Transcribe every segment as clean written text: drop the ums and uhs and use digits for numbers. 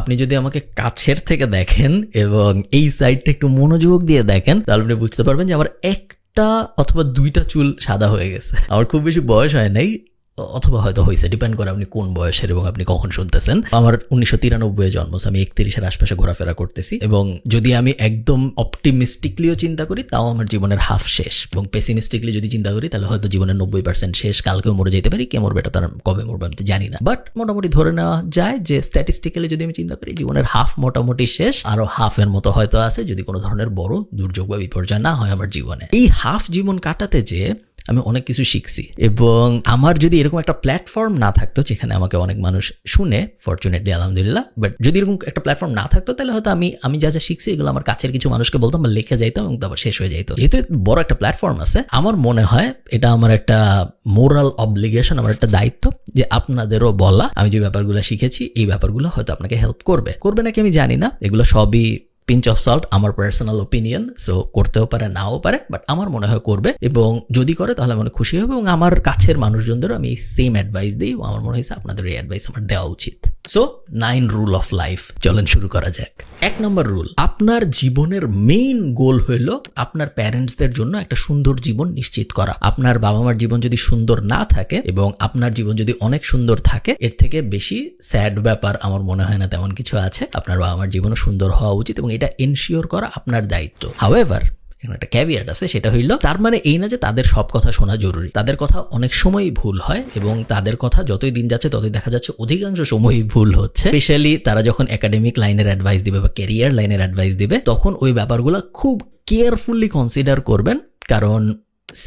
আপনি যদি আমাকে কাছের থেকে দেখেন এবং এই সাইডটা একটু মনোযোগ দিয়ে দেখেন, তাহলে আপনি বুঝতে পারবেন যে আমার একটা অথবা দুইটা চুল সাদা হয়ে গেছে। আমার খুব বেশি বয়স হয় নাই, অথবা হয়তো হয়েছে, ডিপেন্ড করে আপনি কোন বয়সের এবং আপনি কখন শুনতেছেন। আমার 1993 জন্ম, আমি 31-এর আশপাশে ঘোরাফেরা করতেছি, এবং যদি আমি একদম অপটিমিস্টিকলিও চিন্তা করি তাও আমার জীবনের হাফ শেষ, এবং পেসিমিস্টিকলি যদি চিন্তা করি তাহলে হয়তো জীবনের 90% শেষ। কালকেও মরে যেতে পারি, কে মরবে এটা তার কবে মরবে আমি তো জানি না, বাট মোটামুটি ধরে নেওয়া যায় যে স্ট্যাটিস্টিক্যালি যদি আমি চিন্তা করি জীবনের হাফ মোটামুটি শেষ, আরো হাফের মতো হয়তো আছে যদি কোনো ধরনের বড় দুর্যোগ বা বিপর্যয় না হয় আমার জীবনে। এই হাফ জীবন কাটাতে যে আমি অনেক কিছু শিখছি, এবং আমার যদি এরকম একটা প্ল্যাটফর্ম না থাকতো যেখানে আমাকে অনেক মানুষ শুনে, ফরচুনেটলি আলহামদুলিল্লাহ, বাট যদি এরকম একটা প্ল্যাটফর্ম না থাকতো তাহলে হয়তো আমি যা যা শিখছি এগুলো আমার কাছের কিছু মানুষকে বলতাম বা লিখে যাইতাম এবং তারপর শেষ হয়ে যাইতো। যেহেতু বড় একটা প্ল্যাটফর্ম আছে, আমার মনে হয় এটা আমার একটা মোরাল অবলিগেশন, আমার একটা দায়িত্ব যে আপনাদেরও বলা আমি যে ব্যাপারগুলো শিখেছি এই ব্যাপারগুলো হয়তো আপনাকে হেল্প করবে নাকি আমি জানি না, এগুলো সবই পিঞ্চ অফ সল্ট, আমার পার্সোনাল ওপিনিয়ন, সো করতেও পারে নাও পারে, বাট আমার মনে হয় করবে, এবং যদি করে তাহলে আমি খুশি হবে, এবং আমার কাছের মানুষজনদেরও আমি এই সেম অ্যাডভাইস দিই। আমার মনে হয়েছে আপনাদের এই অ্যাডভাইস আমার দেওয়া উচিত। সো 9 রুল অফ লাইফ, চলেন শুরু করা যাক। 1 নম্বর রুল, আপনার জীবনের মেইন গোল হইল আপনার প্যারেন্টসদের জন্য একটা সুন্দর জীবন নিশ্চিত করা। আপনার বাবা মার জীবন যদি সুন্দর না থাকে এবং আপনার জীবন যদি অনেক সুন্দর থাকে, এর থেকে বেশি স্যাড ব্যাপার আমার মনে হয় না তেমন কিছু আছে। আপনার বাবা মার জীবনও সুন্দর হওয়া উচিত এবং এটা এনশিওর করা আপনার দায়িত্ব। হাউএভার, একটা ক্যাভিয়াট আছে, সেটা হইল তার মানে এই না যে তাদের সব কথা শোনা জরুরি। তাদের কথা অনেক সময়ই ভুল হয়, এবং তাদের কথা যতই দিন যাচ্ছে ততই দেখা যাচ্ছে অধিকাংশ সময়ই ভুল হচ্ছে। স্পেশালি তারা যখন একাডেমিক লাইনের অ্যাডভাইস দিবে বা ক্যারিয়ার লাইনের অ্যাডভাইস দিবে, তখন ওই ব্যাপারগুলো খুব কেয়ারফুলি কনসিডার করবেন, কারণ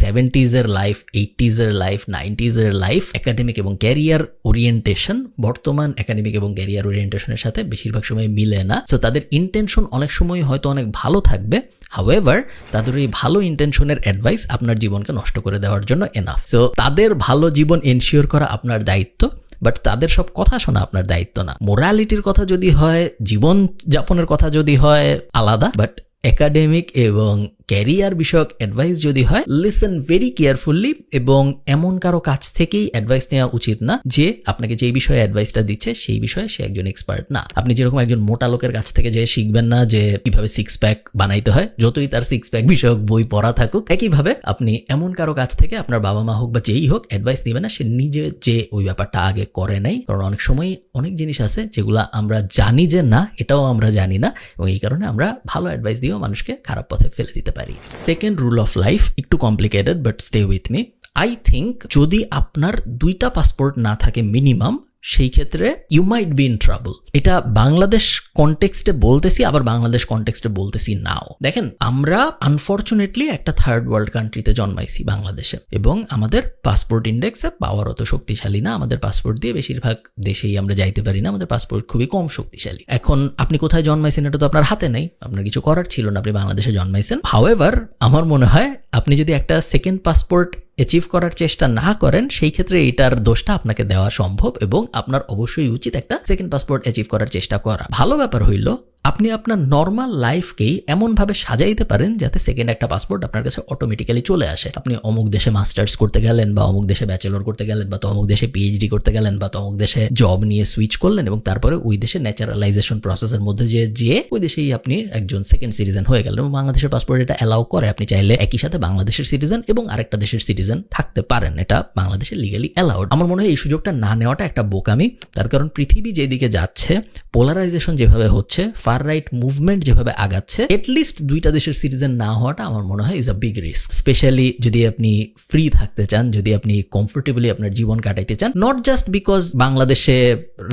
70s life, 80s life, 90s life, academic এবং ক্যারিয়ার ওরিয়েন্টেশন বর্তমান একাডেমিক এবং ক্যারিয়ার ওরিয়েন্টেশনের সাথে বেশিরভাগ সময় মিলে না। সো তাদের ইন্টেনশন অনেক সময় হয়তো অনেক ভালো থাকবে, হাউএভার তাদের এই ভালো ইন্টেনশনের অ্যাডভাইস আপনার জীবনকে নষ্ট করে দেওয়ার জন্য এনাফ। সো তাদের ভালো জীবন এনশিওর করা আপনার দায়িত্ব, বাট তাদের সব কথা শোনা আপনার দায়িত্ব না। মোরালিটির কথা যদি হয়, জীবন যাপনের কথা যদি হয় আলাদা, বাট একাডেমিক এবং ক্যারিয়ার বিষয়ক অ্যাডভাইস যদি হয়, লিসেন ভেরি কেয়ারফুলি, এবং এমন কারো কাছ থেকেই অ্যাডভাইস নেওয়া উচিত না যে আপনাকে যেই বিষয়ে অ্যাডভাইসটা দিচ্ছে সেই বিষয়ে সে একজন এক্সপার্ট না। আপনি যেরকম একজন মোটা লোকের কাছ থেকে যে শিখবেন না যে কিভাবে 6 প্যাক বানাইতে হয়, যতই তার 6 প্যাক বিষয়ক বই পড়া থাকুক, একইভাবে আপনি এমন কারো কাছ থেকে আপনার বাবা মা হোক বা যেই হোক অ্যাডভাইস দিবেন না সে নিজে যে ওই ব্যাপারটা আগে করে নাই। কারণ অনেক সময় অনেক জিনিস আছে যেগুলো আমরা জানি যে না, এটাও আমরা জানি না, এবং এই কারণে আমরা ভালো অ্যাডভাইস দিয়েও মানুষকে খারাপ পথে ফেলে দিতে পারি। সেকেন্ড রুল অফ লাইফ, একটু complicated but stay with me. I think যদি আপনার 2টা পাসপোর্ট না থাকে মিনিমাম, সেই ক্ষেত্রে you might be in trouble. এটা বাংলাদেশ কনটেক্সটে বলতেছি, আবার বাংলাদেশ কনটেক্সটে বলতেছি নাও। দেখেন, আমরা আনফর্চুনেটলি একটা থার্ড ওয়ার্ল্ড কান্ট্রিতে জন্মাইছি বাংলাদেশে, এবং আমাদের পাসপোর্ট ইন্ডেক্সে পাওয়ার অত শক্তিশালী না। আমাদের পাসপোর্ট দিয়ে বেশিরভাগ দেশেই আমরা যাইতে পারি না, আমাদের পাসপোর্ট খুবই কম শক্তিশালী। এখন আপনি কোথায় জন্মাইছেন এটা তো আপনার হাতে নেই, আপনার কিছু করার ছিল না, আপনি বাংলাদেশে জন্মাইছেন। হাউএভার আমার মনে হয় আপনি যদি একটা সেকেন্ড পাসপোর্ট অ্যাচিভ করার চেষ্টা না করেন, সেই ক্ষেত্রে এটার দোষটা আপনাকে দেওয়া সম্ভব, এবং আপনার অবশ্যই উচিত একটা সেকেন্ড পাসপোর্ট অ্যাচিভ করার চেষ্টা করা। ভালো ব্যাপার হইল আপনি আপনার নর্মাল লাইফকেই এমনভাবে সাজাইতে পারেন যাতে সেকেন্ড একটা পাসপোর্ট আপনার কাছে অটোমেটিক্যালি চলে আসে। আপনি অমুক দেশে মাস্টার্স করতে গেলেন, বা অমুক দেশে ব্যাচেলর করতে গেলেন, বা অমুক দেশে পিএইচডি করতে গেলেন, বা অমুক দেশে জব নিয়ে সুইচ করলেন, এবং তারপরে ওই দেশে ন্যাচারালাইজেশন প্রসেসের মধ্যে যে ওই দেশেই আপনি একজন সেকেন্ড সিটিজেন হয়ে গেলেন। এবং বাংলাদেশের পাসপোর্ট এটা অ্যালাউ করে, আপনি চাইলে একই সাথে বাংলাদেশের সিটিজেন এবং আরেকটা দেশের সিটিজেন থাকতে পারেন, এটা বাংলাদেশে লিগালি অ্যালাউড। আমার মনে হয় এই সুযোগটা না নেওয়াটা একটা বোকামি, তার কারণ পৃথিবী যেদিকে যাচ্ছে, পোলারাইজেশন যেভাবে হচ্ছে, ফার রাইট মুভমেন্ট যেভাবে আগাচ্ছে, এটলিস্ট 2টা দেশের সিটিজেন না হওয়াটা আমার মনে হয় is a big risk. Specially যদি আপনি ফ্রি থাকতে চান, যদি আপনি কমফোর্টেবলি আপনার জীবন কাটাইতে চান, নট জাস্ট বিকজ বাংলাদেশে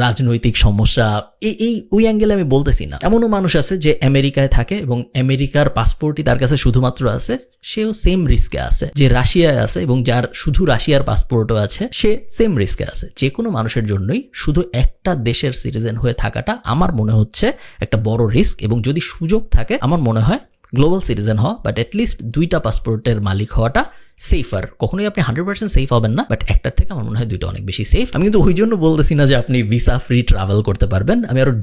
রাজনৈতিক সমস্যা, ওই অ্যাঙ্গেলে আমি বলতেছি না। এমনও মানুষ আছে যে আমেরিকায় থাকে এবং আমেরিকার পাসপোর্টই তার কাছে শুধুমাত্র আছে, সেও সেম রিস্কে আছে। যে রাশিয়ায় আছে এবং যার শুধু রাশিয়ার পাসপোর্টও আছে, সে সেম রিস্কে আছে। যে কোনো মানুষের জন্যই শুধু একটা দেশের সিটিজেন হয়ে থাকাটা আমার মনে হচ্ছে একটা বড় রিস্ক, এবং যদি সুযোগ থাকে আমার মনে হয় গ্লোবাল সিটিজেন হওয়া, বাট অ্যাটলিস্ট 2টা পাসপোর্টের মালিক হওয়াটা সেফার। কখনোই আপনি 100% সেফ হবেন না, বাট একটার থেকে আমার মনে হয় দুইটা অনেক বেশি সেফ। আমি কিন্তু ওই জন্য বলতেছি না যে আপনি ভিসা ফ্রি ট্রাভেল করতে পারবেন, আমি আরো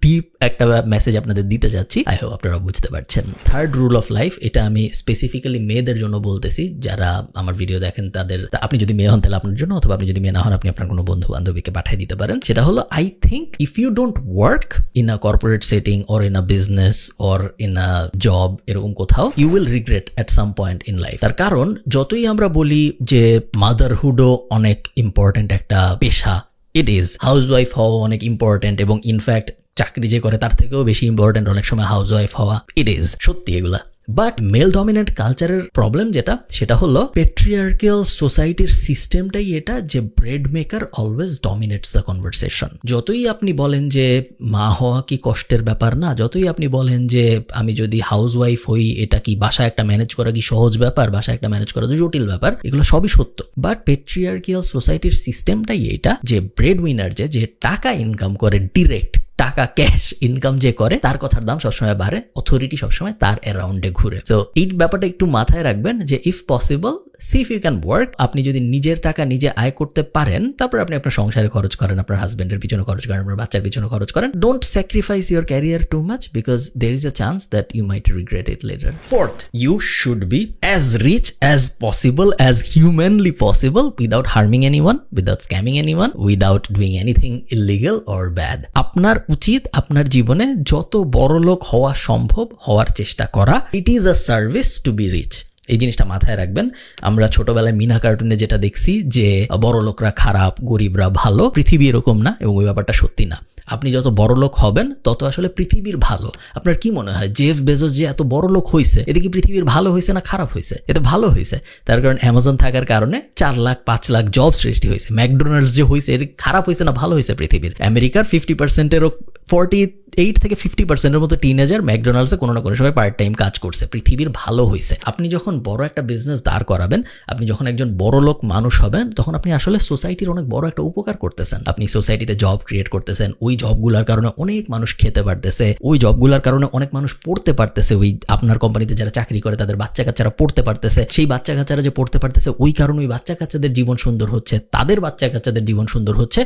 ডিপ একটা মেসেজ আপনাদের দিতে যাচ্ছি। আই হোপ আপনারা বুঝতে পারছেন। থার্ড রুল অফ লাইফ, এটা আমি স্পেসিফিক্যালি মেয়েদের জন্য বলতেছি, যারা আমার ভিডিও দেখেন তাদের, আপনি যদি মেয়ে হন তাহলে আপনার জন্য, অথবা আপনি যদি মেয়ে না হন আপনি আপনার কোনো বন্ধু বান্ধবীকে পাঠিয়ে দিতে পারেন। সেটা হলো, I think if you don't work in a corporate setting or in a business or in a job, এরকম কোথাও, you will regret at some point in life. তার কারণ যতই আমরা বলি যে মাদারহুডও অনেক ইম্পর্টেন্ট একটা পেশা, ইট ইজ। হাউসওয়াইফ হওয়া অনেক ইম্পর্টেন্ট, এবং ইনফ্যাক্ট চাকরি যে করে তার থেকেও বেশি ইম্পর্টেন্ট অনেক সময় হাউসওয়াইফ হওয়া, ইট ইজ সত্যি এগুলা। বাট মেল ডমিনেন্ট কালচারের প্রবলেম যেটা, সেটা হলো পেট্রিয়ার্কিয়াল সোসাইটির সিস্টেমটাই এটা যে bread maker always dominates the conversation. যতই আপনি বলেন যে মা হওয়া কি কষ্টের ব্যাপার না, যতই আপনি বলেন যে আমি যদি হাউসওয়াইফ হই এটা কি বাসায় একটা ম্যানেজ করা কি সহজ ব্যাপার, বাসায় একটা ম্যানেজ করা তো জটিল ব্যাপার, এগুলো সবই সত্য। বাট পেট্রিয়ার্কিয়াল সোসাইটির সিস্টেমটাই এটা যে ব্রেড উইনার যে টাকা ইনকাম করে, ডিরেক্ট টাকা ক্যাশ ইনকাম যে করে, তার কথার দাম সবসময় বাড়ে, অথরিটি সবসময় তার অ্যারাউন্ডে ঘুরে। সো এই ব্যাপারটা একটু মাথায় রাখবেন যে if possible see if you can work. আপনি যদি নিজের টাকা নিজে আয় করতে পারেন, তারপর আপনি আপনার সংসারে খরচ করেন, আপনার হাজবেন্ডের পিছনে খরচ করেন, আপনার বাচ্চার পিছনে খরচ করেন। Don't sacrifice your career too much because there is a chance that you might regret it later. Fourth, you should be as rich as possible, as humanly possible, without harming anyone, without scamming anyone, without doing anything illegal or bad. আপনার উচিত আপনার জীবনে যত বড়লোক হওয়া সম্ভব হওয়ার চেষ্টা করা। It is a service to be rich. এই জিনিসটা মাথায় রাখবেন। আমরা ছোটবেলায় মিনা কার্টুনে যেটা দেখছি যে বড় লোকরা খারাপ, গরিবরা ভালো, পৃথিবী এরকম না, এবং ওই ব্যাপারটা সত্যি না। আপনি যত বড় লোক হবেন তত আসলে পৃথিবীর ভালো। আপনার কি মনে হয় জেফ বেজোস যে এত বড় লোক হয়েছে, এতে কি পৃথিবীর ভালো হয়েছে না খারাপ হয়েছে? এতে ভালো হয়েছে, তার কারণ অ্যামাজন থাকার কারণে 4 লাখ 5 লাখ জব সৃষ্টি হয়েছে। ম্যাকডোনাল্ডস যে হয়েছে, এটা খারাপ হয়েছে না ভালো হয়েছে? পৃথিবীর আমেরিকার 50%-এরও 48 থেকে 50%-এর মতো টিনেজার ম্যাকডোনাল্ডসে কোনো না কোনো সময় পার্ট টাইম কাজ করছে। পৃথিবীর ভালো হয়েছে। আপনি যখন বড় একটা বিজনেস দাঁড় করাবেন, আপনি যখন একজন বড় লোক মানুষ হবেন, তখন আপনি আসলে সোসাইটির অনেক বড় একটা উপকার করতেছেন। আপনি সোসাইটিতে জব ক্রিয়েট করতেছেন, ওই জবগুলোর কারণে অনেক মানুষ খেতে পারতেছে, ওই জবগুলোর কারণে অনেক মানুষ পড়তে পারতেছে, ওই আপনার কোম্পানিতে যারা চাকরি করে তাদের বাচ্চা কাচ্চারা পড়তে পারতেছে, সেই বাচ্চা কাচ্চারা যে পড়তে পারতেছে ওই কারণে ওই বাচ্চা কাচ্চাদের জীবন সুন্দর হচ্ছে, তাদের বাচ্চা কাচ্চাদের জীবন সুন্দর হচ্ছে।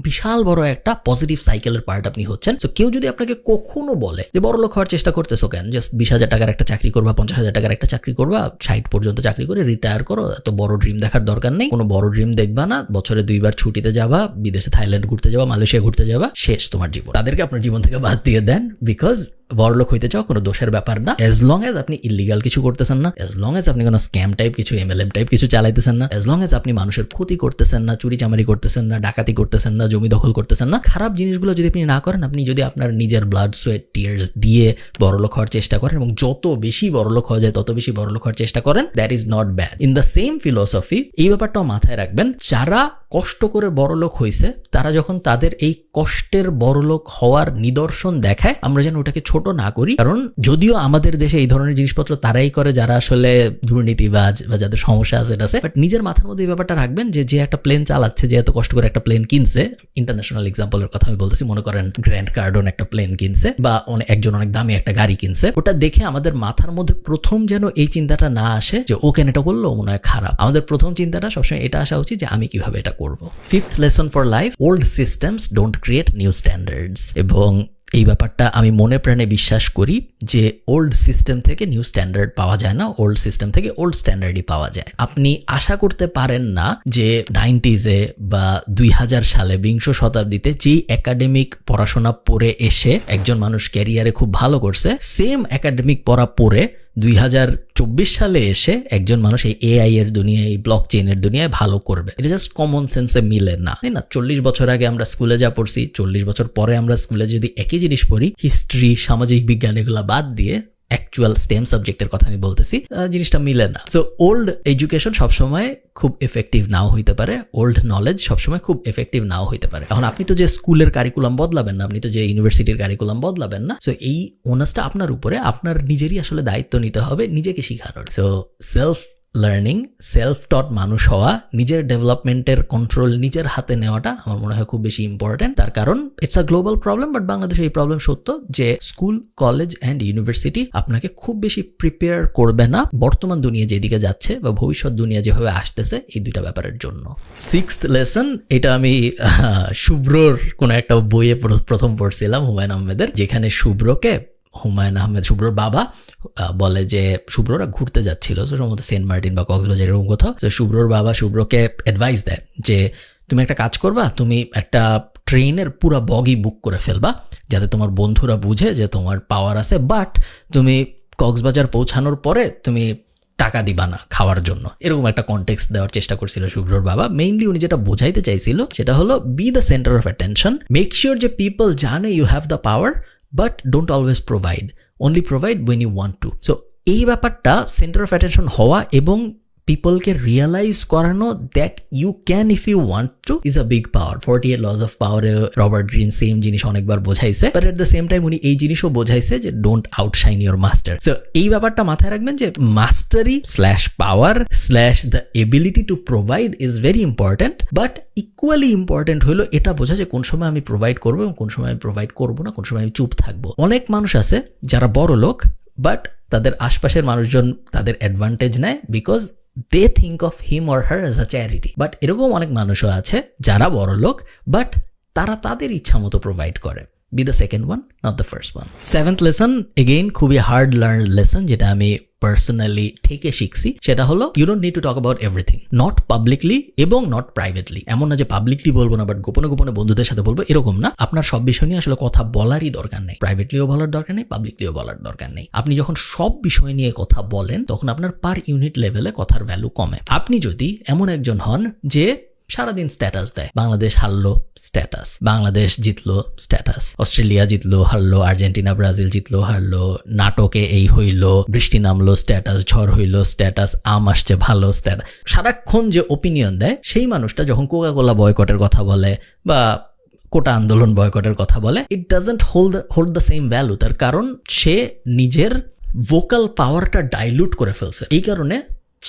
বিশাল বড় একটা পজিটিভ সাইকেলের পার্ট আপনি হচ্ছেন। তো কেউ যদি আপনাকে কখনো বলে যে বড় লোক হওয়ার চেষ্টা করতেছো কেন, জাস্ট 20,000 টাকার একটা চাকরি করবা, 50,000 টাকার একটা চাকরি করবা, 60 পর্যন্ত চাকরি করে রিটায়ার করো, এত বড় ড্রিম দেখার দরকার নেই, কোনো বড় ড্রিম দেখবা না, বছরে 2 বার ছুটিতে যাবা, বিদেশে থাইল্যান্ড ঘুরতে যাবা, মালয়েশিয়া ঘুরতে যাবা, শেষ তোমার জীবন। তাদেরকে আপনার জীবন থেকে বাদ দিয়ে দেন, বিকজ বড়লোক হইতে চাও কোনো দোষের ব্যাপার না। এজ লং এজ আপনি ইলিগাল কিছু করতেছেন না, এজ লং এজ আপনি কোনো স্ক্যাম টাইপ কিছু, MLM টাইপ কিছু চালাইতেছেন না, এজ লং এজ আপনি মানুষের ক্ষতি করতেছেন না, চুরি চামারি করতেছেন না, ডাকাতি করতেছেন না, জমি দখল করতেছেন না, খারাপ জিনিসগুলো যদি আপনি না করেন, আপনি যদি আপনার নিজের ব্লাড সোয়েট টিয়ার্স দিয়ে বড়লোক হওয়ার চেষ্টা করেন, এবং যত বেশি বড়লোক হওয়া যায় তত বেশি বড়লোক হওয়ার চেষ্টা করেন, that is not bad. In the same philosophy এই ব্যাপারটাও মাথায় রাখবেন, যারা কষ্ট করে বড়লোক হয়েছে তারা যখন তাদের এই কষ্টের বড়লোক হওয়ার নিদর্শন দেখায়, আমরা যেন ওটাকে ছোট না করি। কারণ যদিও আমাদের দেশে এই ধরনের জিনিসপত্র তারাই করে যারা আসলে দুর্নীতিবাজ বা যাদের সমস্যা আছে, এটা আছে, বাট নিজের মাথার মধ্যে এই ব্যাপারটা রাখবেন যে একটা প্লেন চালাচ্ছে, যে এত কষ্ট করে একটা প্লেন কিনছে, ইন্টারন্যাশনাল এক্সাম্পলের কথা আমি বলতেছি, মনে করেন গ্র্যান্ড কার্ডন একটা প্লেন কিনছে, বা একজন অনেক দামি একটা গাড়ি কিনছে, ওটা দেখে আমাদের মাথার মধ্যে প্রথম যেন এই চিন্তাটা না আসে যে ও কেন এটা করলো, মনে হয় খারাপ। আমাদের প্রথম চিন্তাটা সবসময় এটা আসা উচিত যে আমি কিভাবে এটা করব। Fifth lesson for life, old systems don't create new standards. এবং এই ব্যাপারটা আমি মনে প্রাণে বিশ্বাস করি যে ওল্ড সিস্টেম থেকে নিউ স্ট্যান্ডার্ড পাওয়া যায় না, ওল্ড সিস্টেম থেকে ওল্ড স্ট্যান্ডার্ডই পাওয়া যায়। আপনি আশা করতে পারেন না যে 90s-এ বা 2000 সালে 20শ শতাব্দীতে যেই একাডেমিক পড়াশোনা পড়ে এসে একজন মানুষ ক্যারিয়ারে খুব ভালো করছে, সেম একাডেমিক পড়া পড়ে 2024 সালে এসে একজন মানুষ এই AI এর দুনিয়ায়, এই ব্লক চেইনের দুনিয়ায় ভালো করবে। এটা জাস্ট কমন সেন্সে মিলে না, তাই না? 40 বছর আগে আমরা স্কুলে যা পড়ছি, 40 বছর পরে আমরা স্কুলে যদি একই জিনিস পড়ি, হিস্ট্রি, সামাজিক বিজ্ঞান এগুলা বাদ দিয়ে অ্যাকচুয়াল স্টেম সাবজেক্টের কথা আমি বলতেছি, জিনিসটা মিলে না। সো ওল্ড এডুকেশন সবসময় খুব এফেক্টিভ নাও হইতে পারে, ওল্ড নলেজ সবসময় খুব এফেক্টিভ নাও হইতে পারে। এখন আপনি তো যে স্কুলের কারিকুলাম বদলাবেন না, আপনি তো যে ইউনিভার্সিটির কারিকুলাম বদলাবেন না। সো এই ওনাসটা আপনার উপরে, আপনার নিজেরই আসলে দায়িত্ব নিতে হবে নিজেকে শিখানোর। সো সেলফ লার্নিং, সেলফ টট মানুষ হওয়া, নিজের ডেভেলপমেন্টের কন্ট্রোল নিজের হাতে নেওয়াটা আমার মনে হয় খুব বেশি ইম্পর্টেন্ট। তার কারণ it's a global problem, but বাংলাদেশে এই প্রবলেম সত্য যে স্কুল, কলেজ অ্যান্ড ইউনিভার্সিটি আপনাকে খুব বেশি প্রিপেয়ার করবে না বর্তমান দুনিয়া যেদিকে যাচ্ছে বা ভবিষ্যৎ দুনিয়া যেভাবে আসতেছে এই দুইটা ব্যাপারের জন্য। 6th লেসন, এটা আমি শুভ্রর কোনো একটা বইয়ে প্রথম পড়ছিলাম, হুমায়ুন আহমেদের, যেখানে হুমায়ুন আহমেদ শুভ্রর বাবা বলে যে শুভ্ররা ঘুরতে যাচ্ছিল সম্ভবত সেন্ট মার্টিন বা কক্সবাজার এরকম কোথাও। তো শুভ্রর বাবা শুভ্রকে অ্যাডভাইস দেয় যে তুমি একটা কাজ করবা, তুমি একটা ট্রেনের পুরো বগি বুক করে ফেলবা যাতে তোমার বন্ধুরা বুঝে যে তোমার পাওয়ার আছে, বাট তুমি কক্সবাজার পৌঁছানোর পরে তুমি টাকা দিবা না খাওয়ার জন্য। এরকম একটা কনটেক্সট দেওয়ার চেষ্টা করছিল শুভ্রর বাবা। মেইনলি উনি যেটা বোঝাইতে চাইছিল সেটা হলো be the centre of attention, make sure যে পিপল জানে you have the power, but don't always provide, only provide when you want to. So এই ব্যাপারটা সেন্টার অফ অ্যাটেনশন হওয়া এবং পিপলকে রিয়েলাইজ করানো that you can if you want to is a big power. 48 laws of পাওয়ারে Robert Greene same জিনিস অনেকবার বোঝাইছে, but at the same time উনি এই জিনিসও বোঝাইছে যে don't outshine your master. So এই ব্যাপারটা মাথায় রাখবেন যে mastery slash power slash the ability to provide is very important, but equally important হলো এটা বোঝা যে কোন সময় আমি প্রোভাইড করবো এবং কোন সময় আমি প্রোভাইড করবো না, কোন সময় আমি চুপ থাকবো। অনেক মানুষ আছে যারা বড় লোক, বাট তাদের আশপাশের মানুষজন তাদের অ্যাডভান্টেজ নেয় because they think of him or her as a charity. But এরকম অনেক মানুষও আছে যারা বড় লোক, বাট তারা তাদের ইচ্ছা মতো প্রোভাইড করে। Be the second one, not the first one. 7th lesson, again খুবই হার্ড লার্ন লেসন, যেটা আমি পার্সোনালি থেকে শিখছি, সেটা হলো you don't need to talk about everything, not publicly এবং নট প্রাইভেটলি। এমন না যে পাবলিকলি বলবো না বাট গোপনে গোপনে বন্ধুদের সাথে বলবো, এরকম না। আপনার সব বিষয় নিয়ে আসলে কথা বলারই দরকার নেই, প্রাইভেটলিও বলার দরকার নেই, পাবলিকলিও বলার দরকার নেই। আপনি যখন সব বিষয় নিয়ে কথা বলেন তখন আপনার পার ইউনিট লেভেলে কথার ভ্যালু কমে। আপনি যদি এমন একজন হন যে সারাদিন স্ট্যাটাস দেয়, বাংলাদেশ হারলো স্ট্যাটাস, বাংলাদেশ জিতলো স্ট্যাটাস, অস্ট্রেলিয়া জিতলো হারলো, আর্জেন্টিনা ব্রাজিল জিতলো হারলো, নাটকে এই হইলো, বৃষ্টি নামলো স্ট্যাটাস, ঝড় হইলো স্ট্যাটাস, আম আসছে ভালো স্ট্যাটাস, সারাক্ষণ যে ওপিনিয়ন দেয়, সেই মানুষটা যখন কোকা-কোলা বয়কটের কথা বলে বা কোটা আন্দোলন বয়কটের কথা বলে, it doesn't hold the same value. তার কারণ সে নিজের ভোকাল পাওয়ারটা ডাইলুট করে ফেলছে। এই কারণে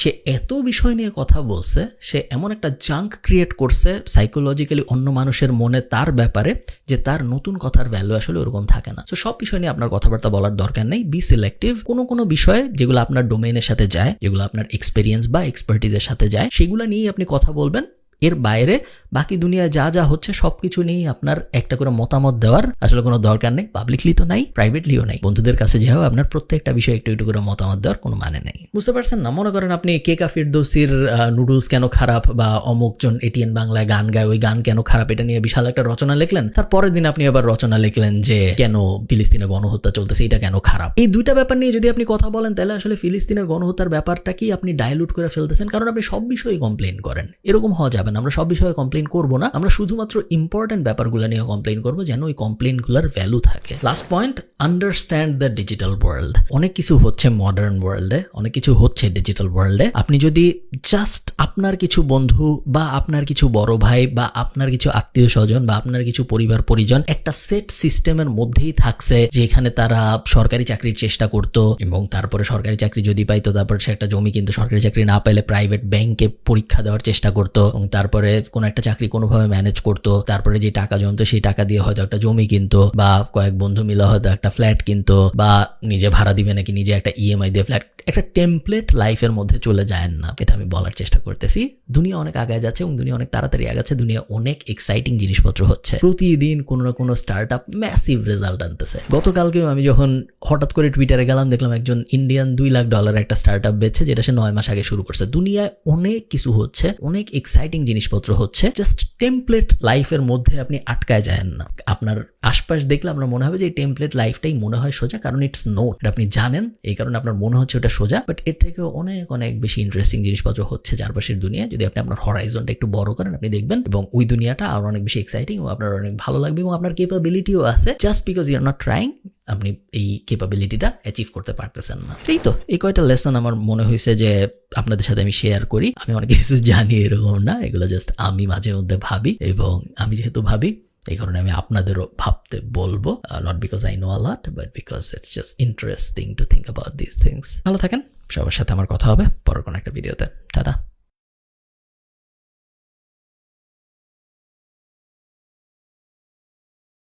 সে এত বিষয় নিয়ে কথা বলছে, সে এমন একটা জাঙ্ক ক্রিয়েট করছে সাইকোলজিক্যালি অন্য মানুষের মনে তার ব্যাপারে, যে তার নতুন কথার ভ্যালু আসলে ওরকম থাকে না। তো সব বিষয় নিয়ে আপনার কথাবার্তা বলার দরকার নেই, বি সিলেক্টিভ। কোনো বিষয় যেগুলো আপনার ডোমেইনের সাথে যায়, যেগুলো আপনার এক্সপেরিয়েন্স বা এক্সপার্টিজের সাথে যায়, সেগুলো নিয়েই আপনি কথা বলবেন। এর বাইরে বাকি দুনিয়া যা যা হচ্ছে সবকিছু নিয়েই আপনার একটা করে মতামত দেওয়ার আসলে কোনো দরকার নেই। পাবলিকলি তো নাই, প্রাইভেটলিও নাই। বন্ধুদের কাছে যেভাবে আপনার প্রত্যেকটা বিষয়ে একটু একটু করে মতামত দেওয়ার কোনো মানে নেই। বুঝতে পারছেন না? মনে করেন আপনি কেকা ফিরদৌসির নুডলস কেন খারাপ বা অমুকজন এটিএন বাংলায় গান গায়, ওই গান কেন খারাপ, এটা নিয়ে বিশাল একটা রচনা লিখলেন। তার পরের দিন আপনি আবার রচনা লিখলেন যে কেন ফিলিস্তিনে গণহত্যা চলতেছে, এটা কেন খারাপ। এই দুইটা ব্যাপার নিয়ে যদি আপনি কথা বলেন তাহলে আসলে ফিলিস্তিনের গণহত্যার ব্যাপারটা কি আপনি ডাইলুট করে ফেলতেছেন, কারণ আপনি সব বিষয়ে কমপ্লেন করেন। এরকম হওয়া যাবে না। আমরা সব বিষয়ে কমপ্লেন করবো না, আমরা শুধুমাত্র ইম্পর্টেন্ট ব্যাপারগুলো নিয়ে কমপ্লেন করবো যেন ওই কমপ্লেনগুলোর ভ্যালু থাকে। Last point, understand the digital world. অনেক কিছু হচ্ছে মডার্ন ওয়ার্ল্ডে, অনেক কিছু হচ্ছে ডিজিটাল ওয়ার্ল্ডে। আপনি যদি জাস্ট আপনার কিছু বন্ধু বা আপনার কিছু বড় ভাই বা আপনার কিছু আত্মীয় স্বজন বা আপনার কিছু পরিবার পরিজন একটা সেট সিস্টেমের মধ্যেই থাকছে, যেখানে তারা সরকারি চাকরির চেষ্টা করতো এবং তারপরে সরকারি চাকরি যদি পাইতো তারপর সে একটা জমি, কিন্তু সরকারি চাকরি না পাইলে প্রাইভেট ব্যাংকে পরীক্ষা দেওয়ার চেষ্টা করতো এবং তারপরে কোনো একটা চাকরি কোনোভাবে ম্যানেজ করতো, তারপরে যে টাকা জমতো সেই টাকা দিয়ে হয়তো একটা জমি কিনতো বা কয়েক বন্ধু মিলে হয়তো একটা ফ্ল্যাট কিনতো বা নিজে ভাড়া দিবে নাকি নিজে একটা ইএমআই দিয়ে ফ্ল্যাট। একটা টেমপ্লেট লাইফের মধ্যে চলে যায় না, এটা আমি বলার চেষ্টা করতেছি। দুনিয়া অনেক আগায় যাচ্ছে এবং দুনিয়া অনেক তাড়াতাড়ি আগাচ্ছে, দুনিয়া অনেক এক্সাইটিং জিনিসপত্র হচ্ছে, প্রতিদিন কোনো না কোনো স্টার্ট আপ ম্যাসিভ রেজাল্ট আনতেছে। গতকালকেও আমি যখন হঠাৎ করে টুইটারে গেলাম, দেখলাম একজন ইন্ডিয়ান $2 লাখ একটা স্টার্ট আপ বেচছে, যেটা সে 9 মাস আগে শুরু করছে। দুনিয়ায় অনেক কিছু হচ্ছে, অনেক এক্সাইটিং জিনিসপত্র হচ্ছে, জাস্ট টেমপ্লেট লাইফের মধ্যে আপনি আটকায় যায় না। আপনার আশপাশ দেখলে আপনার মনে হবে যে এই টেমপ্লেট লাইফটাই মনে হয় সোজা, কারণ ইটস নো, এটা আপনি জানেন, এই কারণে আপনার মনে হচ্ছে ওটা সোজা, বাট এর থেকেও অনেক অনেক বেশি ইন্টারেস্টিং জিনিসপত্র হচ্ছে চারপাশের দুনিয়া। যদি আপনি আপনার হরাইজনটা একটু বড় করেন আপনি দেখবেন, এবং ওই দুনিয়াটা আরো অনেক বেশি এক্সাইটিং এবং আপনার অনেক ভালো লাগবে এবং আপনার ক্যাপাবিলিটিও আছে। Just because you are not trying, আপনি এই ক্যাপাবিলিটিটা অ্যাচিভ করতে পারতেছেন না। এই তো এই কয়টা লেসন আমার মনে হয়েছে যে আপনাদের সাথে আমি শেয়ার করি। আমি অনেক কিছু জানি এরকম না, এগুলো জাস্ট আমি মাঝে মধ্যে ভাবি, এবং আমি যেহেতু ভাবি এই কারণে আমি আপনাদেরও ভাবতে বলবো, not because I know a lot but because it's just interesting to think about this things. ভালো থাকেন। সবার সাথে আমার কথা হবে পরের কোনো একটা ভিডিওতে। টাটা।